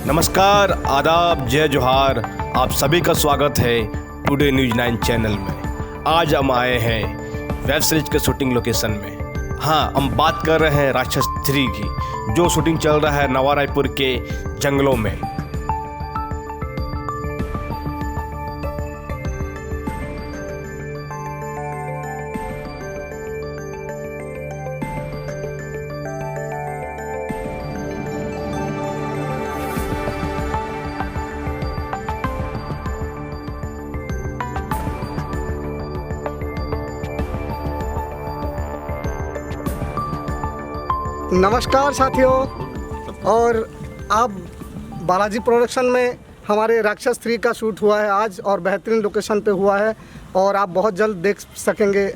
नमस्कार, आदाब, जय जोहार। आप सभी का स्वागत है टुडे न्यूज़ 9 चैनल में। आज हम आए हैं वेब सीरीज के शूटिंग लोकेशन में। हाँ, हम बात कर रहे हैं राक्षस 3 की, जो शूटिंग चल रहा है नवा रायपुर के जंगलों में। नमस्कार साथियों, और आप बालाजी प्रोडक्शन में हमारे राक्षस 3 का शूट हुआ है आज, और बेहतरीन लोकेशन पे हुआ है, और आप बहुत जल्द देख सकेंगे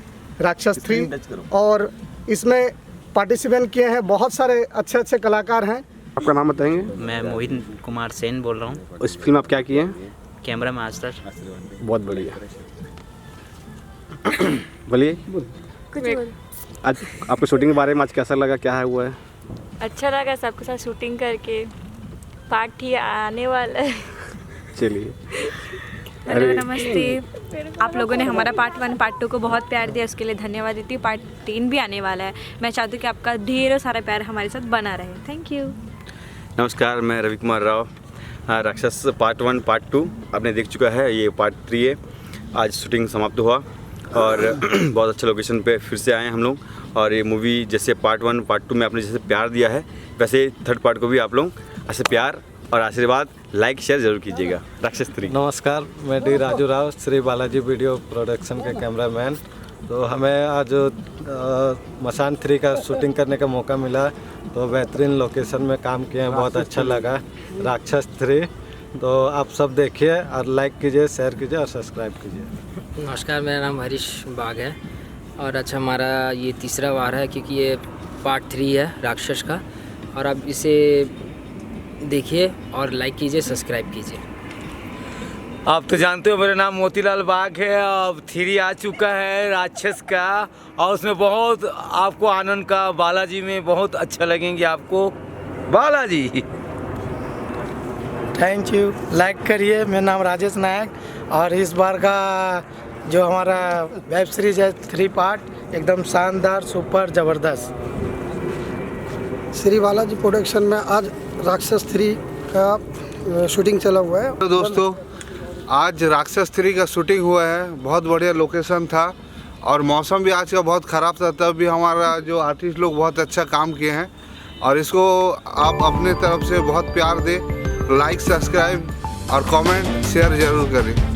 राक्षस 3। और इसमें पार्टिसिपेंट किए हैं बहुत सारे अच्छे अच्छे कलाकार हैं। आपका नाम बताएंगे? मैं मोहित कुमार सेन बोल रहा हूँ। इस फिल्म आप क्या किए हैं? Camera master. बहुत बढ़िया। बोलिए, आज आपको शूटिंग के बारे में आज कैसा लगा, क्या है हुआ है? अच्छा लगा सबके साथ शूटिंग करके। पार्ट 3 आने वाला है। चलिए। हेलो, नमस्ते। आप लोगों ने हमारा पार्ट 1 पार्ट 2 को बहुत प्यार दिया, उसके लिए धन्यवाद देती हूँ। पार्ट 3 भी आने वाला है। मैं चाहती हूँ कि आपका ढेरों सारा प्यार हमारे साथ बना रहे। Thank you. नमस्कार, मैं रवि कुमार राव। राक्षस पार्ट 1 पार्ट 2 आपने देख चुका है, ये पार्ट 3 है। आज शूटिंग समाप्त हुआ और बहुत अच्छे लोकेशन पे फिर से आए हैं हम लोग। और ये मूवी जैसे पार्ट 1 पार्ट 2 में आपने जैसे प्यार दिया है, वैसे थर्ड पार्ट को भी आप लोग ऐसे प्यार और आशीर्वाद, लाइक शेयर जरूर कीजिएगा। राक्षस 3। नमस्कार, मैं D Raju Rao, Shri Balaji video production के कैमरामैन। तो हमें आज मसान 3 का शूटिंग करने का मौका मिला, तो बेहतरीन लोकेशन में काम किए हैं, बहुत अच्छा लगा। राक्षस 3, तो आप सब देखिए और लाइक कीजिए, शेयर कीजिए और सब्सक्राइब कीजिए। नमस्कार, मेरा नाम हरीश बाग है, और अच्छा हमारा ये तीसरा वार है, क्योंकि ये पार्ट 3 है राक्षस का। और आप इसे देखिए और लाइक कीजिए, सब्सक्राइब कीजिए। आप तो जानते हो मेरा नाम मोतीलाल बाग है। अब 3 आ चुका है राक्षस का, और उसमें बहुत आपको आनंद का, बालाजी में बहुत अच्छा लगेंगे आपको। बालाजी। Thank you. लाइक करिए। मेरा नाम राजेश नायक, और इस बार का जो हमारा वेब सीरीज है 3 पार्ट एकदम शानदार, सुपर ज़बरदस्त। श्री बालाजी प्रोडक्शन में आज राक्षस 3 का शूटिंग चला हुआ है। तो दोस्तों, आज राक्षस 3 का शूटिंग हुआ है। बहुत बढ़िया लोकेशन था, और मौसम भी आज का बहुत ख़राब था, तब भी हमारा जो आर्टिस्ट लोग बहुत अच्छा काम किए हैं। और इसको आप अपने तरफ से बहुत प्यार दें, लाइक, सब्सक्राइब और कमेंट शेयर ज़रूर करें।